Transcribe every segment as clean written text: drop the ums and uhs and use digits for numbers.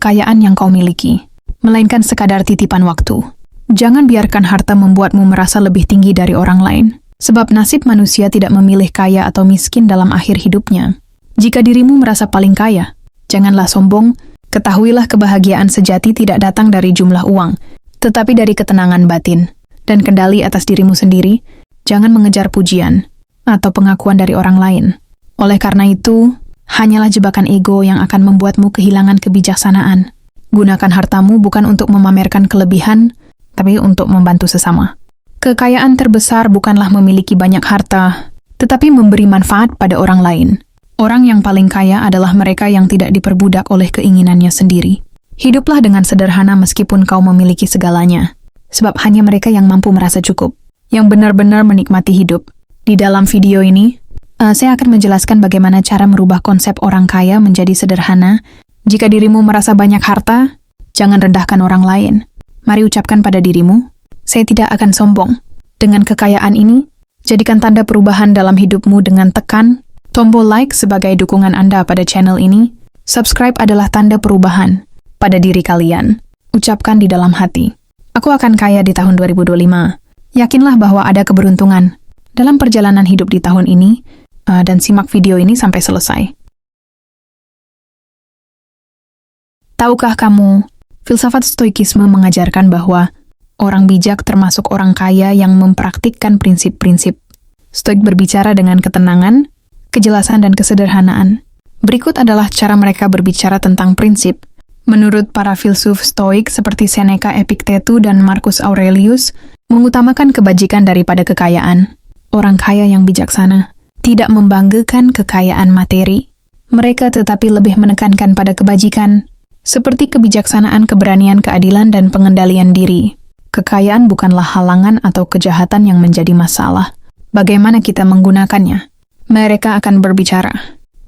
kekayaan yang kau miliki, melainkan sekadar titipan waktu. Jangan biarkan harta membuatmu merasa lebih tinggi dari orang lain, sebab nasib manusia tidak memilih kaya atau miskin dalam akhir hidupnya. Jika dirimu merasa paling kaya, janganlah sombong. Ketahuilah kebahagiaan sejati tidak datang dari jumlah uang, tetapi dari ketenangan batin dan kendali atas dirimu sendiri. Jangan mengejar pujian atau pengakuan dari orang lain. Oleh karena itu, hanyalah jebakan ego yang akan membuatmu kehilangan kebijaksanaan. Gunakan hartamu bukan untuk memamerkan kelebihan, tapi untuk membantu sesama. Kekayaan terbesar bukanlah memiliki banyak harta, tetapi memberi manfaat pada orang lain. Orang yang paling kaya adalah mereka yang tidak diperbudak oleh keinginannya sendiri. Hiduplah dengan sederhana meskipun kau memiliki segalanya, sebab hanya mereka yang mampu merasa cukup, yang benar-benar menikmati hidup. Di dalam video ini, saya akan menjelaskan bagaimana cara merubah konsep orang kaya menjadi sederhana. Jika dirimu merasa banyak harta, jangan rendahkan orang lain. Mari ucapkan pada dirimu, saya tidak akan sombong. Dengan kekayaan ini, jadikan tanda perubahan dalam hidupmu dengan tekan tombol like sebagai dukungan Anda pada channel ini. Subscribe adalah tanda perubahan pada diri kalian. Ucapkan di dalam hati, aku akan kaya di tahun 2025. Yakinlah bahwa ada keberuntungan dalam perjalanan hidup di tahun ini, dan simak video ini sampai selesai. Tahukah kamu, filsafat stoikisme mengajarkan bahwa orang bijak termasuk orang kaya yang mempraktikkan prinsip-prinsip. Stoik berbicara dengan ketenangan, kejelasan, dan kesederhanaan. Berikut adalah cara mereka berbicara tentang prinsip. Menurut para filsuf Stoik seperti Seneca, Epictetus, dan Marcus Aurelius, mengutamakan kebajikan daripada kekayaan. Orang kaya yang bijaksana tidak membanggakan kekayaan materi. Mereka tetapi lebih menekankan pada kebajikan, seperti kebijaksanaan, keberanian, keadilan, dan pengendalian diri. Kekayaan bukanlah halangan atau kejahatan yang menjadi masalah. Bagaimana kita menggunakannya? Mereka akan berbicara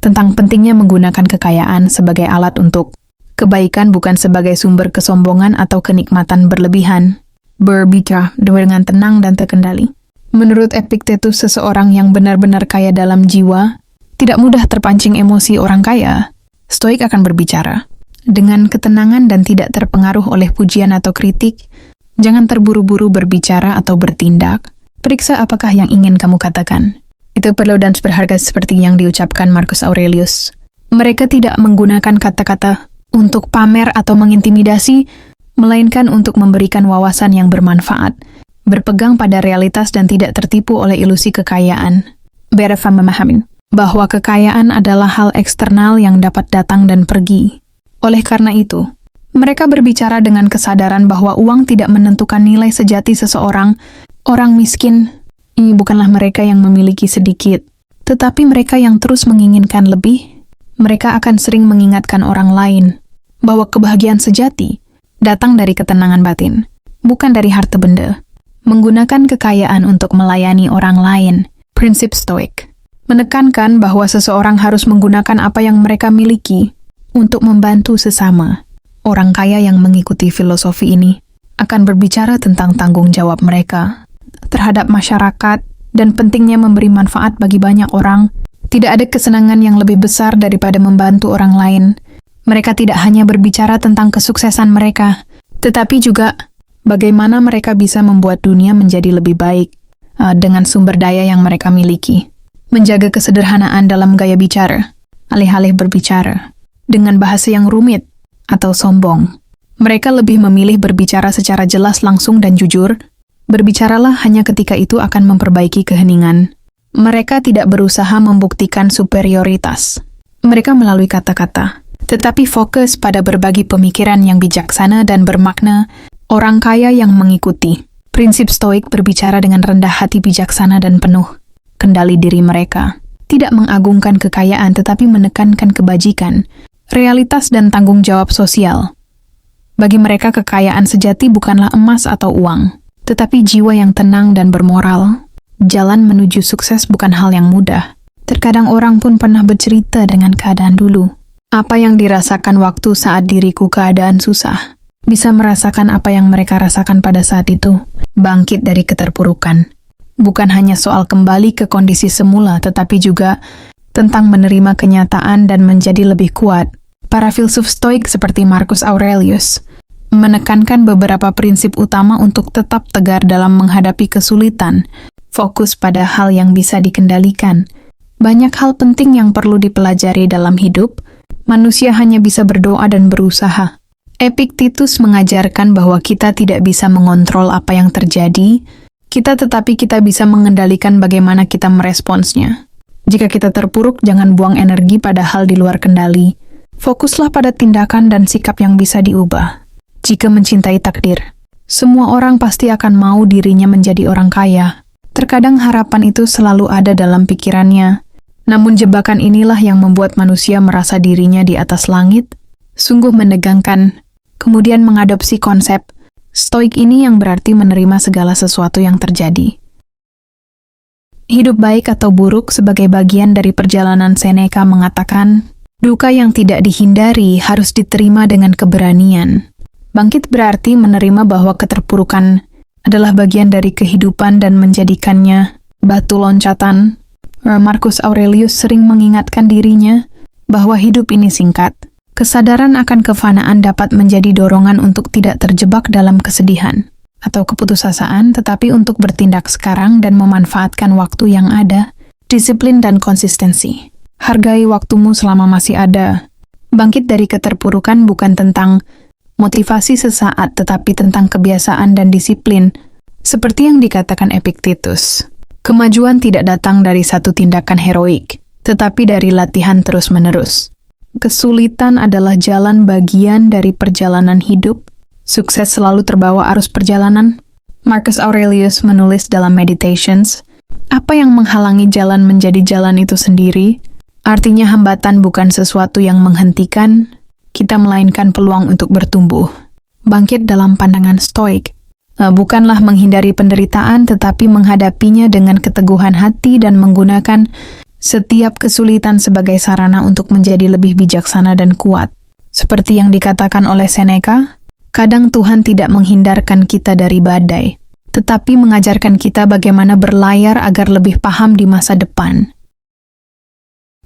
tentang pentingnya menggunakan kekayaan sebagai alat untuk kebaikan, bukan sebagai sumber kesombongan atau kenikmatan berlebihan. Berbicara dengan tenang dan terkendali. Menurut Epictetus, seseorang yang benar-benar kaya dalam jiwa tidak mudah terpancing emosi orang kaya. Stoik akan berbicara dengan ketenangan dan tidak terpengaruh oleh pujian atau kritik. Jangan terburu-buru berbicara atau bertindak. Periksa apakah yang ingin kamu katakan itu perlu dan berharga seperti yang diucapkan Marcus Aurelius. Mereka tidak menggunakan kata-kata untuk pamer atau mengintimidasi, melainkan untuk memberikan wawasan yang bermanfaat, berpegang pada realitas dan tidak tertipu oleh ilusi kekayaan. Mereka memahami bahwa kekayaan adalah hal eksternal yang dapat datang dan pergi. Oleh karena itu, mereka berbicara dengan kesadaran bahwa uang tidak menentukan nilai sejati seseorang. Orang miskin ini bukanlah mereka yang memiliki sedikit, tetapi mereka yang terus menginginkan lebih. Mereka akan sering mengingatkan orang lain bahwa kebahagiaan sejati datang dari ketenangan batin, bukan dari harta benda. Menggunakan kekayaan untuk melayani orang lain. Prinsip Stoik menekankan bahwa seseorang harus menggunakan apa yang mereka miliki untuk membantu sesama. Orang kaya yang mengikuti filosofi ini akan berbicara tentang tanggung jawab mereka terhadap masyarakat dan pentingnya memberi manfaat bagi banyak orang. Tidak ada kesenangan yang lebih besar daripada membantu orang lain. Mereka tidak hanya berbicara tentang kesuksesan mereka, tetapi juga bagaimana mereka bisa membuat dunia menjadi lebih baik dengan sumber daya yang mereka miliki. Menjaga kesederhanaan dalam gaya bicara, alih-alih berbicara dengan bahasa yang rumit atau sombong. Mereka lebih memilih berbicara secara jelas, langsung, dan jujur. Berbicaralah hanya ketika itu akan memperbaiki keheningan. Mereka tidak berusaha membuktikan superioritas mereka melalui kata-kata, tetapi fokus pada berbagi pemikiran yang bijaksana dan bermakna. Orang kaya yang mengikuti prinsip Stoik berbicara dengan rendah hati, bijaksana, dan penuh kendali diri mereka. Tidak mengagungkan kekayaan tetapi menekankan kebajikan, realitas, dan tanggung jawab sosial. Bagi mereka kekayaan sejati bukanlah emas atau uang, tetapi jiwa yang tenang dan bermoral. Jalan menuju sukses bukan hal yang mudah. Terkadang orang pun pernah bercerita dengan keadaan dulu. Apa yang dirasakan waktu saat diriku keadaan susah. Bisa merasakan apa yang mereka rasakan pada saat itu. Bangkit dari keterpurukan. Bukan hanya soal kembali ke kondisi semula, tetapi juga tentang menerima kenyataan dan menjadi lebih kuat. Para filsuf Stoik seperti Marcus Aurelius menekankan beberapa prinsip utama untuk tetap tegar dalam menghadapi kesulitan, fokus pada hal yang bisa dikendalikan. Banyak hal penting yang perlu dipelajari dalam hidup, manusia hanya bisa berdoa dan berusaha. Epictetus mengajarkan bahwa kita tidak bisa mengontrol apa yang terjadi, tetapi kita bisa mengendalikan bagaimana kita meresponsnya. Jika kita terpuruk, jangan buang energi pada hal di luar kendali. Fokuslah pada tindakan dan sikap yang bisa diubah. Jika mencintai takdir, semua orang pasti akan mau dirinya menjadi orang kaya. Terkadang harapan itu selalu ada dalam pikirannya. Namun jebakan inilah yang membuat manusia merasa dirinya di atas langit. Sungguh menegangkan. Kemudian mengadopsi konsep Stoik ini yang berarti menerima segala sesuatu yang terjadi. Hidup baik atau buruk sebagai bagian dari perjalanan Seneca mengatakan, duka yang tidak dihindari harus diterima dengan keberanian. Bangkit berarti menerima bahwa keterpurukan adalah bagian dari kehidupan dan menjadikannya batu loncatan. Marcus Aurelius sering mengingatkan dirinya bahwa hidup ini singkat. Kesadaran akan kefanaan dapat menjadi dorongan untuk tidak terjebak dalam kesedihan atau keputusasaan, tetapi untuk bertindak sekarang dan memanfaatkan waktu yang ada, disiplin dan konsistensi. Hargai waktumu selama masih ada. Bangkit dari keterpurukan bukan tentang motivasi sesaat, tetapi tentang kebiasaan dan disiplin. Seperti yang dikatakan Epictetus, kemajuan tidak datang dari satu tindakan heroik, tetapi dari latihan terus-menerus. Kesulitan adalah jalan bagian dari perjalanan hidup. Sukses selalu terbawa arus perjalanan. Marcus Aurelius menulis dalam Meditations, apa yang menghalangi jalan menjadi jalan itu sendiri? Artinya hambatan bukan sesuatu yang menghentikan kita, melainkan peluang untuk bertumbuh. Bangkit dalam pandangan Stoik bukanlah menghindari penderitaan, tetapi menghadapinya dengan keteguhan hati dan menggunakan setiap kesulitan sebagai sarana untuk menjadi lebih bijaksana dan kuat. Seperti yang dikatakan oleh Seneca, kadang Tuhan tidak menghindarkan kita dari badai, tetapi mengajarkan kita bagaimana berlayar agar lebih paham di masa depan.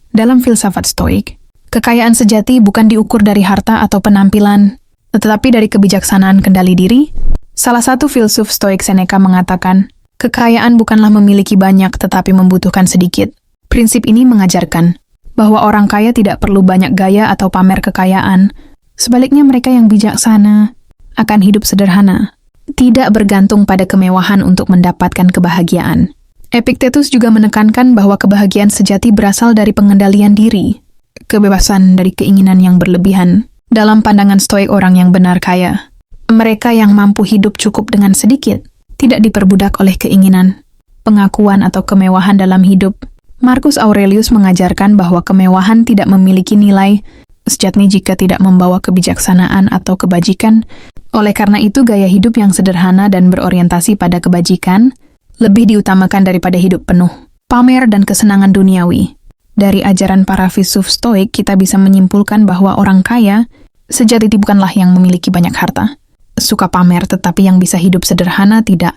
Dalam filsafat Stoik, kekayaan sejati bukan diukur dari harta atau penampilan, tetapi dari kebijaksanaan kendali diri. Salah satu filsuf Stoik, Seneca, mengatakan, kekayaan bukanlah memiliki banyak tetapi membutuhkan sedikit. Prinsip ini mengajarkan bahwa orang kaya tidak perlu banyak gaya atau pamer kekayaan. Sebaliknya mereka yang bijaksana akan hidup sederhana, tidak bergantung pada kemewahan untuk mendapatkan kebahagiaan. Epictetus juga menekankan bahwa kebahagiaan sejati berasal dari pengendalian diri, kebebasan dari keinginan yang berlebihan. Dalam pandangan Stoik, orang yang benar kaya, mereka yang mampu hidup cukup dengan sedikit, tidak diperbudak oleh keinginan, pengakuan atau kemewahan dalam hidup. Marcus Aurelius mengajarkan bahwa kemewahan tidak memiliki nilai sejati jika tidak membawa kebijaksanaan atau kebajikan. Oleh karena itu, gaya hidup yang sederhana dan berorientasi pada kebajikan lebih diutamakan daripada hidup penuh pamer dan kesenangan duniawi. Dari ajaran para filsuf Stoik, kita bisa menyimpulkan bahwa orang kaya sejati bukanlah yang memiliki banyak harta, suka pamer, tetapi yang bisa hidup sederhana, tidak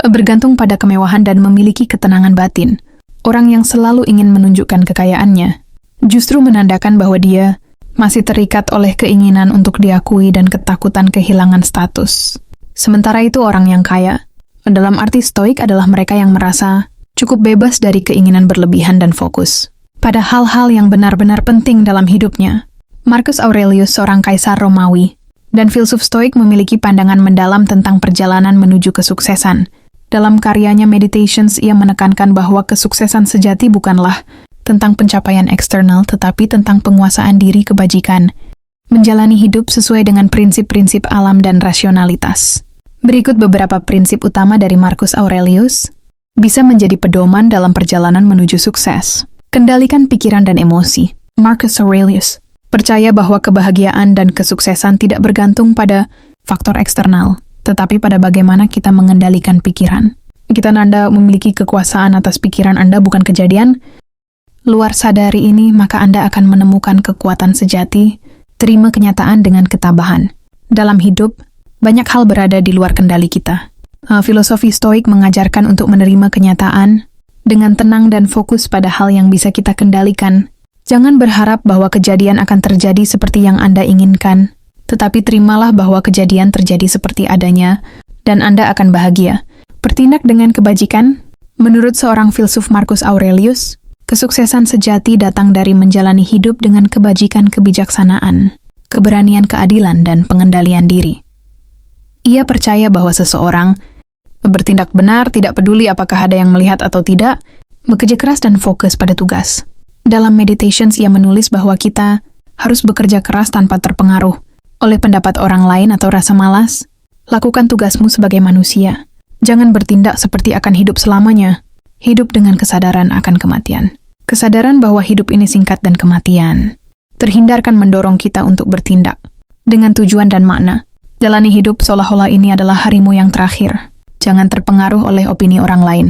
bergantung pada kemewahan dan memiliki ketenangan batin. Orang yang selalu ingin menunjukkan kekayaannya justru menandakan bahwa dia masih terikat oleh keinginan untuk diakui dan ketakutan kehilangan status. Sementara itu, orang yang kaya, dalam arti Stoik, adalah mereka yang merasa cukup bebas dari keinginan berlebihan dan fokus pada hal-hal yang benar-benar penting dalam hidupnya. Marcus Aurelius, seorang kaisar Romawi dan filsuf Stoik, memiliki pandangan mendalam tentang perjalanan menuju kesuksesan. Dalam karyanya Meditations, ia menekankan bahwa kesuksesan sejati bukanlah tentang pencapaian eksternal, tetapi tentang penguasaan diri kebajikan, menjalani hidup sesuai dengan prinsip-prinsip alam dan rasionalitas. Berikut beberapa prinsip utama dari Marcus Aurelius, bisa menjadi pedoman dalam perjalanan menuju sukses. Kendalikan pikiran dan emosi. Marcus Aurelius percaya bahwa kebahagiaan dan kesuksesan tidak bergantung pada faktor eksternal, tetapi pada bagaimana kita mengendalikan pikiran. Jika Anda memiliki kekuasaan atas pikiran Anda, bukan kejadian luar sadari ini, maka Anda akan menemukan kekuatan sejati. Terima kenyataan dengan ketabahan. Dalam hidup, banyak hal berada di luar kendali kita. Filosofi Stoik mengajarkan untuk menerima kenyataan dengan tenang dan fokus pada hal yang bisa kita kendalikan. Jangan berharap bahwa kejadian akan terjadi seperti yang Anda inginkan, tetapi terimalah bahwa kejadian terjadi seperti adanya, dan Anda akan bahagia. Bertindak dengan kebajikan. Menurut seorang filsuf Marcus Aurelius, kesuksesan sejati datang dari menjalani hidup dengan kebajikan kebijaksanaan, keberanian keadilan, dan pengendalian diri. Ia percaya bahwa seseorang bertindak benar, tidak peduli apakah ada yang melihat atau tidak, bekerja keras dan fokus pada tugas. Dalam Meditations, ia menulis bahwa kita harus bekerja keras tanpa terpengaruh oleh pendapat orang lain atau rasa malas. Lakukan tugasmu sebagai manusia. Jangan bertindak seperti akan hidup selamanya. Hidup dengan kesadaran akan kematian. Kesadaran bahwa hidup ini singkat dan kematian terhindarkan mendorong kita untuk bertindak dengan tujuan dan makna. Jalani hidup seolah-olah ini adalah harimu yang terakhir. Jangan terpengaruh oleh opini orang lain.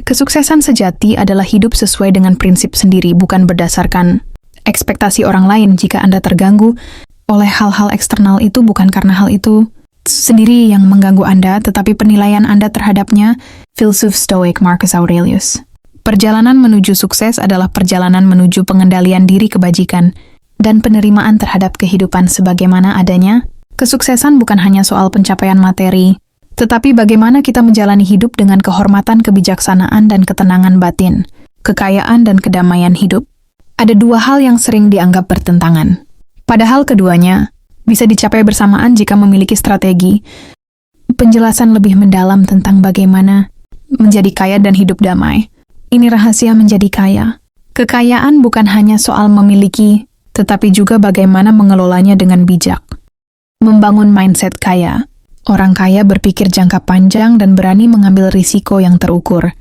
Kesuksesan sejati adalah hidup sesuai dengan prinsip sendiri, bukan berdasarkan ekspektasi orang lain. Jika Anda terganggu oleh hal-hal eksternal itu, bukan karena hal itu sendiri yang mengganggu Anda, tetapi penilaian Anda terhadapnya. Filsuf Stoik Marcus Aurelius. Perjalanan menuju sukses adalah perjalanan menuju pengendalian diri, kebajikan, dan penerimaan terhadap kehidupan sebagaimana adanya. Kesuksesan bukan hanya soal pencapaian materi, tetapi bagaimana kita menjalani hidup dengan kehormatan, kebijaksanaan, dan ketenangan batin, kekayaan, dan kedamaian hidup. Ada dua hal yang sering dianggap bertentangan. Padahal keduanya bisa dicapai bersamaan jika memiliki strategi. Penjelasan lebih mendalam tentang bagaimana menjadi kaya dan hidup damai. Ini rahasia menjadi kaya. Kekayaan bukan hanya soal memiliki, tetapi juga bagaimana mengelolanya dengan bijak. Membangun mindset kaya. Orang kaya berpikir jangka panjang dan berani mengambil risiko yang terukur.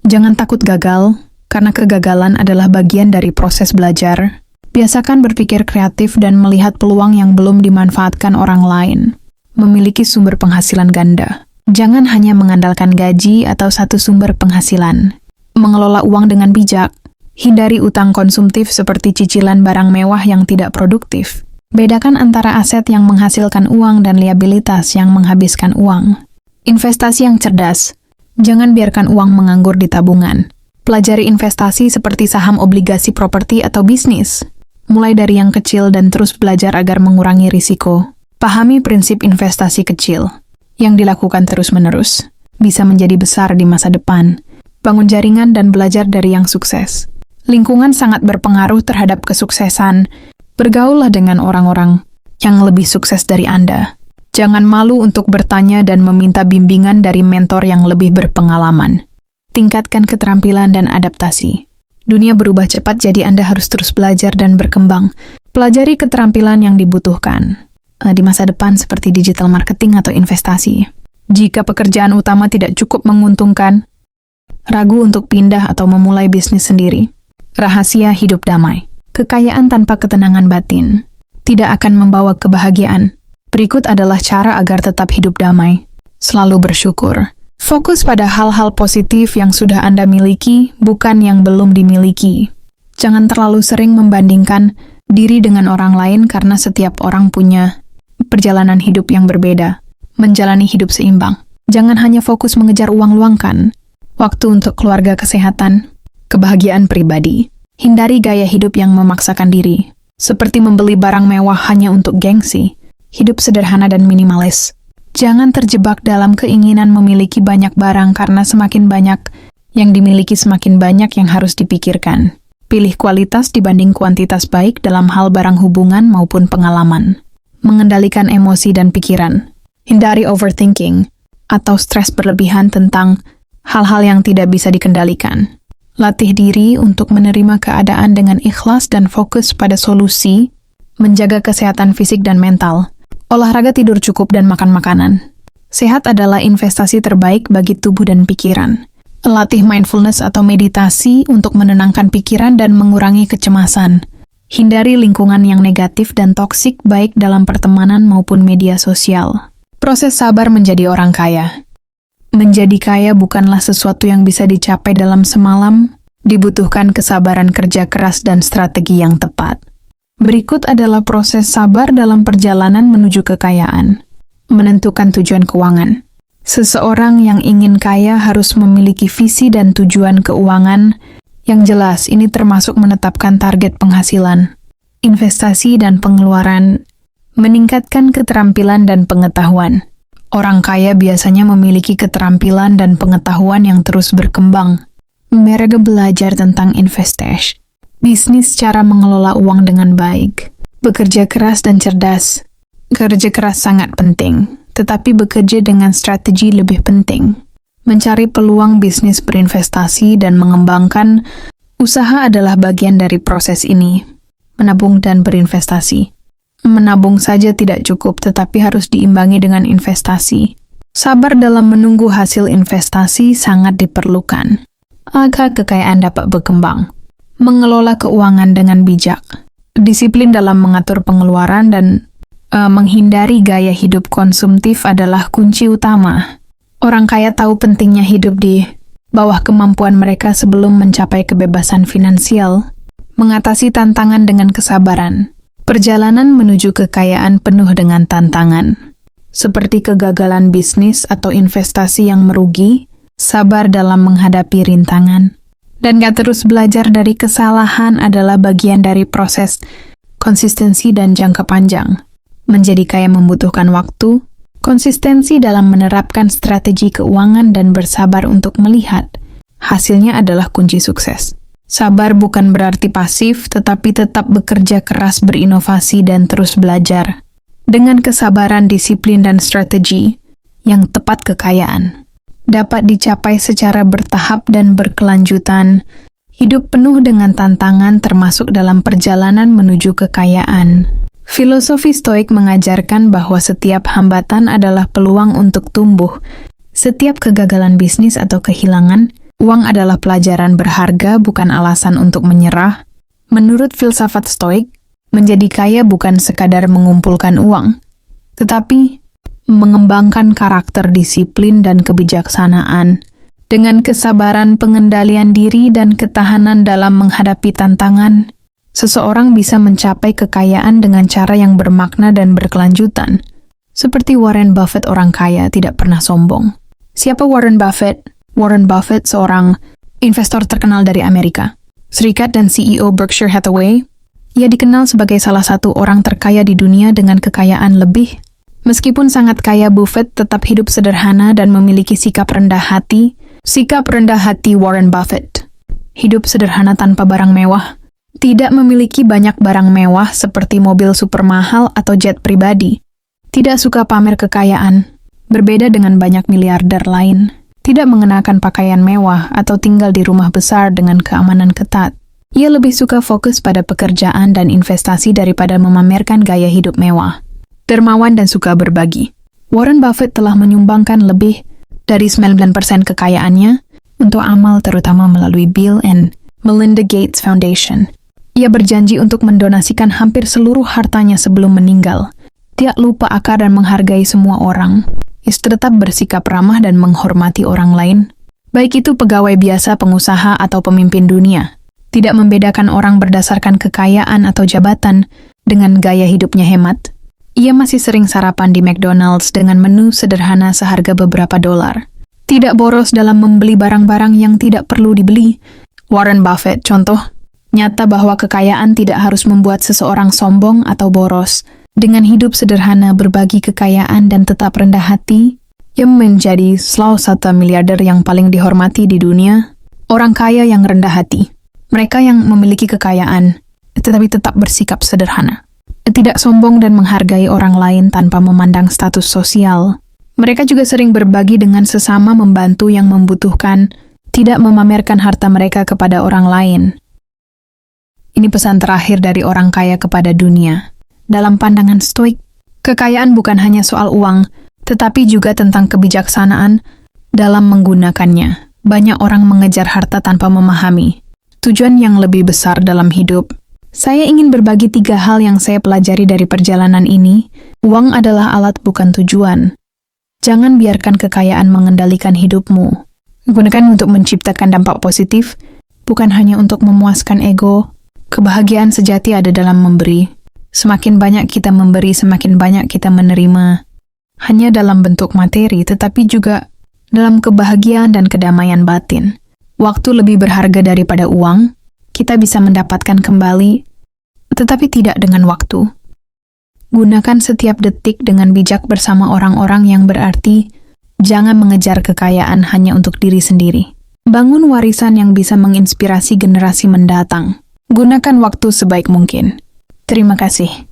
Jangan takut gagal, karena kegagalan adalah bagian dari proses belajar. Biasakan berpikir kreatif dan melihat peluang yang belum dimanfaatkan orang lain. Memiliki sumber penghasilan ganda. Jangan hanya mengandalkan gaji atau satu sumber penghasilan. Mengelola uang dengan bijak. Hindari utang konsumtif seperti cicilan barang mewah yang tidak produktif. Bedakan antara aset yang menghasilkan uang dan liabilitas yang menghabiskan uang. Investasi yang cerdas. Jangan biarkan uang menganggur di tabungan. Pelajari investasi seperti saham, obligasi, properti, atau bisnis. Mulai dari yang kecil dan terus belajar agar mengurangi risiko. Pahami prinsip investasi kecil yang dilakukan terus-menerus bisa menjadi besar di masa depan. Bangun jaringan dan belajar dari yang sukses. Lingkungan sangat berpengaruh terhadap kesuksesan. Bergaullah dengan orang-orang yang lebih sukses dari Anda. Jangan malu untuk bertanya dan meminta bimbingan dari mentor yang lebih berpengalaman. Tingkatkan keterampilan dan adaptasi. Dunia berubah cepat, jadi Anda harus terus belajar dan berkembang. Pelajari keterampilan yang dibutuhkan di masa depan seperti digital marketing atau investasi. Jika pekerjaan utama tidak cukup menguntungkan, ragu untuk pindah atau memulai bisnis sendiri. Rahasia hidup damai. Kekayaan tanpa ketenangan batin tidak akan membawa kebahagiaan. Berikut adalah cara agar tetap hidup damai. Selalu bersyukur. Fokus pada hal-hal positif yang sudah Anda miliki, bukan yang belum dimiliki. Jangan terlalu sering membandingkan diri dengan orang lain karena setiap orang punya perjalanan hidup yang berbeda. Menjalani hidup seimbang. Jangan hanya fokus mengejar uang, luangkan waktu untuk keluarga, kesehatan, kebahagiaan pribadi. Hindari gaya hidup yang memaksakan diri, seperti membeli barang mewah hanya untuk gengsi. Hidup sederhana dan minimalis. Jangan terjebak dalam keinginan memiliki banyak barang karena semakin banyak yang dimiliki semakin banyak yang harus dipikirkan. Pilih kualitas dibanding kuantitas baik dalam hal barang, hubungan maupun pengalaman. Mengendalikan emosi dan pikiran. Hindari overthinking atau stres berlebihan tentang hal-hal yang tidak bisa dikendalikan. Latih diri untuk menerima keadaan dengan ikhlas dan fokus pada solusi, menjaga kesehatan fisik dan mental. Olahraga, tidur cukup, dan makan makanan sehat adalah investasi terbaik bagi tubuh dan pikiran. Latih mindfulness atau meditasi untuk menenangkan pikiran dan mengurangi kecemasan. Hindari lingkungan yang negatif dan toksik baik dalam pertemanan maupun media sosial. Proses sabar menjadi orang kaya. Menjadi kaya bukanlah sesuatu yang bisa dicapai dalam semalam. Dibutuhkan kesabaran, kerja keras, dan strategi yang tepat. Berikut adalah proses sabar dalam perjalanan menuju kekayaan. Menentukan tujuan keuangan. Seseorang yang ingin kaya harus memiliki visi dan tujuan keuangan Yang jelas, ini termasuk menetapkan target penghasilan, investasi dan pengeluaran, meningkatkan keterampilan dan pengetahuan. Orang kaya biasanya memiliki keterampilan dan pengetahuan yang terus berkembang. Mereka belajar tentang investasi, bisnis, cara mengelola uang dengan baik, bekerja keras dan cerdas. Kerja keras sangat penting, tetapi bekerja dengan strategi lebih penting. Mencari peluang bisnis berinvestasi dan mengembangkan usaha adalah bagian dari proses ini. Menabung dan berinvestasi. Menabung saja tidak cukup, tetapi harus diimbangi dengan investasi. Sabar dalam menunggu hasil investasi sangat diperlukan agar kekayaan dapat berkembang. Mengelola keuangan dengan bijak. Disiplin dalam mengatur pengeluaran dan menghindari gaya hidup konsumtif adalah kunci utama. Orang kaya tahu pentingnya hidup di bawah kemampuan mereka sebelum mencapai kebebasan finansial, mengatasi tantangan dengan kesabaran. Perjalanan menuju kekayaan penuh dengan tantangan, seperti kegagalan bisnis atau investasi yang merugi, sabar dalam menghadapi rintangan, dan gak terus belajar dari kesalahan adalah bagian dari proses konsistensi dan jangka panjang. Menjadi kaya membutuhkan waktu, konsistensi dalam menerapkan strategi keuangan dan bersabar untuk melihat. Hasilnya adalah kunci sukses. Sabar bukan berarti pasif, tetapi tetap bekerja keras, berinovasi, dan terus belajar. Dengan kesabaran, disiplin, dan strategi, yang tepat kekayaan dapat dicapai secara bertahap dan berkelanjutan. Hidup penuh dengan tantangan termasuk dalam perjalanan menuju kekayaan. Filosofi Stoik mengajarkan bahwa setiap hambatan adalah peluang untuk tumbuh. Setiap kegagalan bisnis atau kehilangan, uang adalah pelajaran berharga, bukan alasan untuk menyerah. Menurut filsafat Stoik, menjadi kaya bukan sekadar mengumpulkan uang, tetapi mengembangkan karakter, disiplin, dan kebijaksanaan. Dengan kesabaran, pengendalian diri, dan ketahanan dalam menghadapi tantangan, seseorang bisa mencapai kekayaan dengan cara yang bermakna dan berkelanjutan. Seperti Warren Buffett, orang kaya tidak pernah sombong. Siapa Warren Buffett? Warren Buffett seorang investor terkenal dari Amerika Serikat dan CEO Berkshire Hathaway. Ia dikenal sebagai salah satu orang terkaya di dunia dengan kekayaan lebih. Meskipun sangat kaya, Buffett tetap hidup sederhana dan memiliki sikap rendah hati. Sikap rendah hati Warren Buffett. Hidup sederhana tanpa barang mewah. Tidak memiliki banyak barang mewah seperti mobil super mahal atau jet pribadi. Tidak suka pamer kekayaan, berbeda dengan banyak miliarder lain. Tidak mengenakan pakaian mewah atau tinggal di rumah besar dengan keamanan ketat. Ia lebih suka fokus pada pekerjaan dan investasi daripada memamerkan gaya hidup mewah. Dermawan dan suka berbagi. Warren Buffett telah menyumbangkan lebih dari 9% kekayaannya untuk amal, terutama melalui Bill and Melinda Gates Foundation. Ia berjanji untuk mendonasikan hampir seluruh hartanya sebelum meninggal. Dia lupa akar dan menghargai semua orang. Ia tetap bersikap ramah dan menghormati orang lain. Baik itu pegawai biasa, pengusaha, atau pemimpin dunia. Tidak membedakan orang berdasarkan kekayaan atau jabatan dengan gaya hidupnya hemat. Ia masih sering sarapan di McDonald's dengan menu sederhana seharga beberapa dolar. Tidak boros dalam membeli barang-barang yang tidak perlu dibeli. Warren Buffett, contoh nyata bahwa kekayaan tidak harus membuat seseorang sombong atau boros. Dengan hidup sederhana, berbagi kekayaan, dan tetap rendah hati, ia menjadi salah satu miliarder yang paling dihormati di dunia. Orang kaya yang rendah hati. Mereka yang memiliki kekayaan, tetapi tetap bersikap sederhana. Tidak sombong dan menghargai orang lain tanpa memandang status sosial. Mereka juga sering berbagi dengan sesama, membantu yang membutuhkan, tidak memamerkan harta mereka kepada orang lain. Ini pesan terakhir dari orang kaya kepada dunia. Dalam pandangan Stoik, kekayaan bukan hanya soal uang, tetapi juga tentang kebijaksanaan dalam menggunakannya. Banyak orang mengejar harta tanpa memahami tujuan yang lebih besar dalam hidup. Saya ingin berbagi 3 hal yang saya pelajari dari perjalanan ini. Uang adalah alat, bukan tujuan. Jangan biarkan kekayaan mengendalikan hidupmu. Gunakan untuk menciptakan dampak positif, bukan hanya untuk memuaskan ego. Kebahagiaan sejati ada dalam memberi. Semakin banyak kita memberi, semakin banyak kita menerima. Hanya dalam bentuk materi, tetapi juga dalam kebahagiaan dan kedamaian batin. Waktu lebih berharga daripada uang, kita bisa mendapatkan kembali, tetapi tidak dengan waktu. Gunakan setiap detik dengan bijak bersama orang-orang yang berarti. Jangan mengejar kekayaan hanya untuk diri sendiri. Bangun warisan yang bisa menginspirasi generasi mendatang. Gunakan waktu sebaik mungkin. Terima kasih.